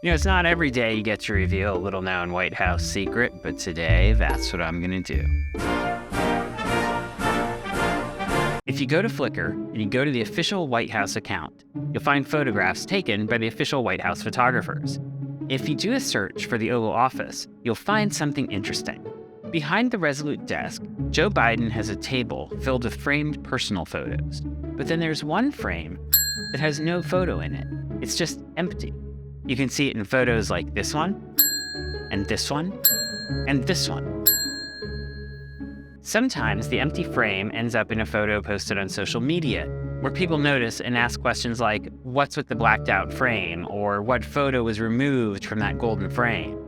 It's not every day you get to reveal a little-known White House secret, but today, that's what I'm gonna do. If you go to Flickr and you go to the official White House account, you'll find photographs taken by the official White House photographers. If you do a search for the Oval Office, you'll find something interesting. Behind the Resolute desk, Joe Biden has a table filled with framed personal photos. But then there's one frame that has no photo in it. It's just empty. You can see it in photos like this one, and this one, and this one. Sometimes the empty frame ends up in a photo posted on social media, where people notice and ask questions like, what's with the blacked out frame, or what photo was removed from that golden frame?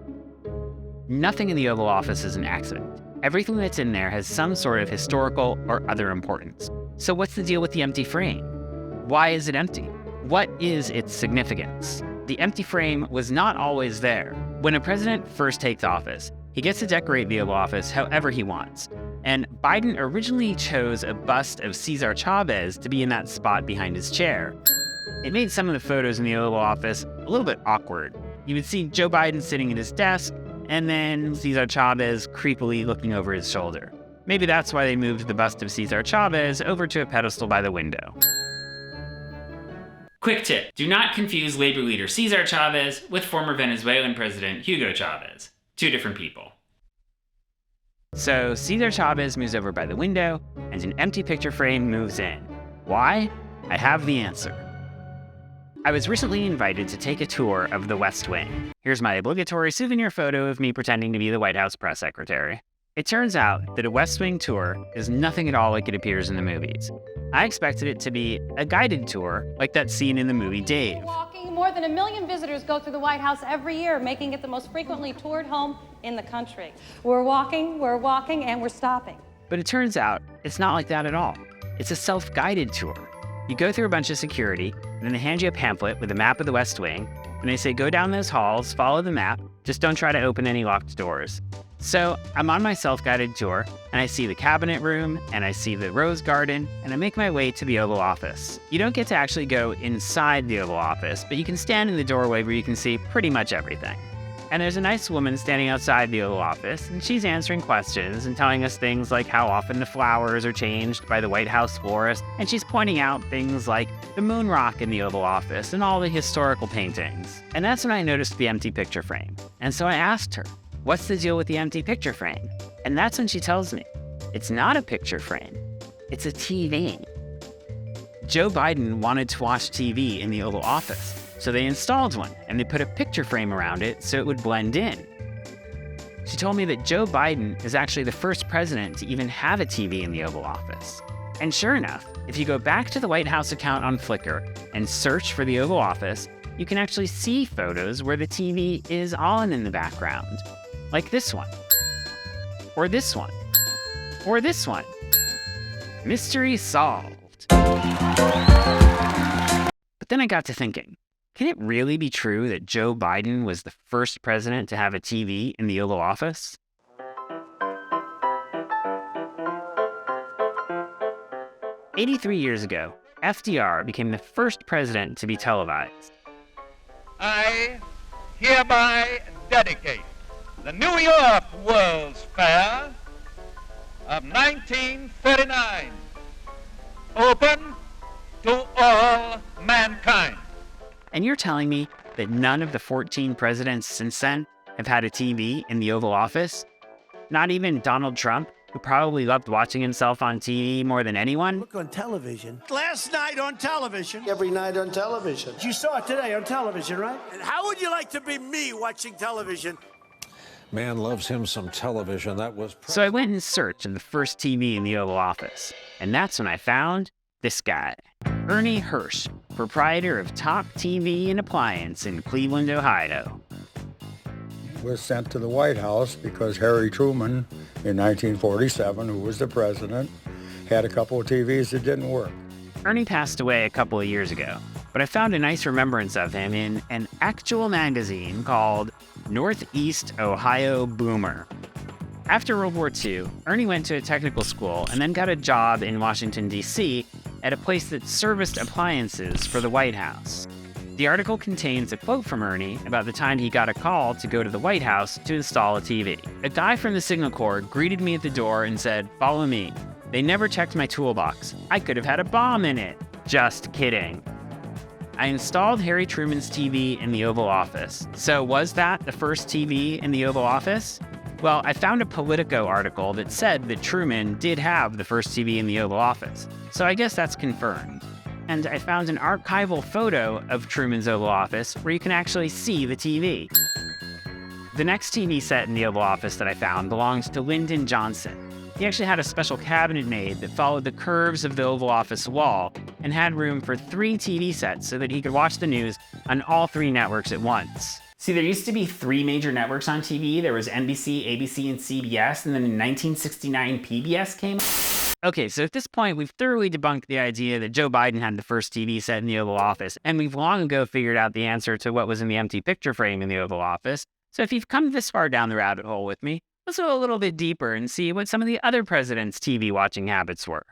Nothing in the Oval Office is an accident. Everything that's in there has some sort of historical or other importance. So what's the deal with the empty frame? Why is it empty? What is its significance? The empty frame was not always there. When a president first takes office, he gets to decorate the Oval Office however he wants. And Biden originally chose a bust of Cesar Chavez to be in that spot behind his chair. It made some of the photos in the Oval Office a little bit awkward. You would see Joe Biden sitting at his desk, and then Cesar Chavez creepily looking over his shoulder. Maybe that's why they moved the bust of Cesar Chavez over to a pedestal by the window. Quick tip, do not confuse labor leader Cesar Chavez with former Venezuelan President Hugo Chavez. Two different people. So Cesar Chavez moves over by the window, and an empty picture frame moves in. Why? I have the answer. I was recently invited to take a tour of the West Wing. Here's my obligatory souvenir photo of me pretending to be the White House press secretary. It turns out that a West Wing tour is nothing at all like it appears in the movies. I expected it to be a guided tour, like that scene in the movie Dave. More than 1 million visitors go through the White House every year, making it the most frequently toured home in the country. We're walking, and we're stopping. But it turns out it's not like that at all. It's a self-guided tour. You go through a bunch of security, and then they hand you a pamphlet with a map of the West Wing, and they say go down those halls, follow the map, just don't try to open any locked doors. So I'm on my self-guided tour, and I see the cabinet room, and I see the rose garden, and I make my way to the Oval Office. You don't get to actually go inside the Oval Office, but you can stand in the doorway where you can see pretty much everything. And there's a nice woman standing outside the Oval Office, and she's answering questions and telling us things like how often the flowers are changed by the White House florist, and she's pointing out things like the moon rock in the Oval Office and all the historical paintings. And that's when I noticed the empty picture frame. And so I asked her, what's the deal with the empty picture frame? And that's when she tells me, it's not a picture frame, it's a TV. Joe Biden wanted to watch TV in the Oval Office, so they installed one and they put a picture frame around it so it would blend in. She told me that Joe Biden is actually the first president to even have a TV in the Oval Office. And sure enough, if you go back to the White House account on Flickr and search for the Oval Office, you can actually see photos where the TV is on in the background. Like this one, or this one, or this one. Mystery solved. But then I got to thinking, can it really be true that Joe Biden was the first president to have a TV in the Oval Office? "83 years ago, FDR became the first president to be televised. I hereby dedicate the New York World's Fair of 1939, open to all mankind." And you're telling me that none of the 14 presidents since then have had a TV in the Oval Office? Not even Donald Trump, who probably loved watching himself on TV more than anyone? Look on television. Last night on television. Every night on television. You saw it today on television, right? And how would you like to be me watching television? Man loves him some television. That was... So I went in search of the first TV in the Oval Office, and that's when I found this guy, Ernie Hersh, proprietor of Top TV and Appliance in Cleveland, Ohio. Was sent to the White House because Harry Truman, in 1947, who was the president, had a couple of TVs that didn't work. Ernie passed away a couple of years ago, but I found a nice remembrance of him in an actual magazine called Northeast Ohio Boomer. After World War II, Ernie went to a technical school and then got a job in Washington, D.C. at a place that serviced appliances for the White House. The article contains a quote from Ernie about the time he got a call to go to the White House to install a TV. A guy from the Signal Corps greeted me at the door and said, "Follow me." They never checked my toolbox. I could have had a bomb in it. Just kidding. I installed Harry Truman's TV in the Oval Office. So was that the first TV in the Oval Office? Well, I found a Politico article that said that Truman did have the first TV in the Oval Office. So I guess that's confirmed. And I found an archival photo of Truman's Oval Office where you can actually see the TV. The next TV set in the Oval Office that I found belongs to Lyndon Johnson. He actually had a special cabinet made that followed the curves of the Oval Office wall and had room for 3 TV sets so that he could watch the news on all 3 networks at once. See, there used to be 3 major networks on TV. There was NBC, ABC, and CBS, and then in 1969, PBS came. Okay, so at this point, we've thoroughly debunked the idea that Joe Biden had the first TV set in the Oval Office, and we've long ago figured out the answer to what was in the empty picture frame in the Oval Office. So if you've come this far down the rabbit hole with me, let's go a little bit deeper and see what some of the other presidents' TV watching habits were.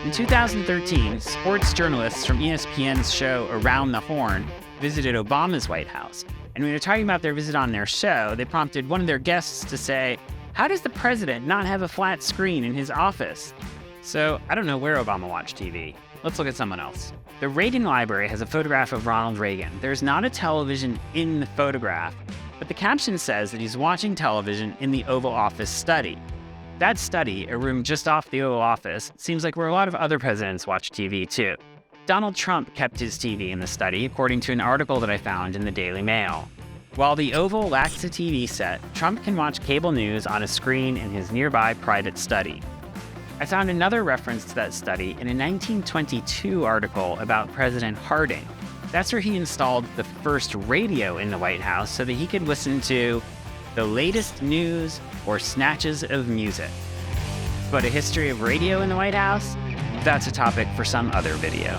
In 2013, sports journalists from ESPN's show Around the Horn visited Obama's White House. And when they're talking about their visit on their show, they prompted one of their guests to say, "How does the president not have a flat screen in his office?" So I don't know where Obama watched TV. Let's look at someone else. The Reagan Library has a photograph of Ronald Reagan. There's not a television in the photograph, but the caption says that he's watching television in the Oval Office study. That study, a room just off the Oval Office, seems like where a lot of other presidents watch TV too. Donald Trump kept his TV in the study, according to an article that I found in the Daily Mail. While the Oval lacks a TV set, Trump can watch cable news on a screen in his nearby private study. I found another reference to that study in a 1922 article about President Harding. That's where he installed the first radio in the White House so that he could listen to the latest news or snatches of music. But a history of radio in the White House? That's a topic for some other video.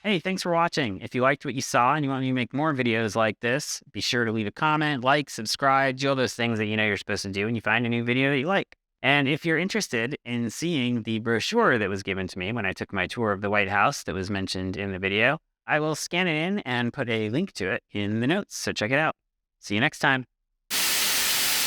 Hey, thanks for watching. If you liked what you saw and you want me to make more videos like this, be sure to leave a comment, like, subscribe, do all those things that you know you're supposed to do when you find a new video that you like. And if you're interested in seeing the brochure that was given to me when I took my tour of the White House that was mentioned in the video, I will scan it in and put a link to it in the notes, so check it out. See you next time.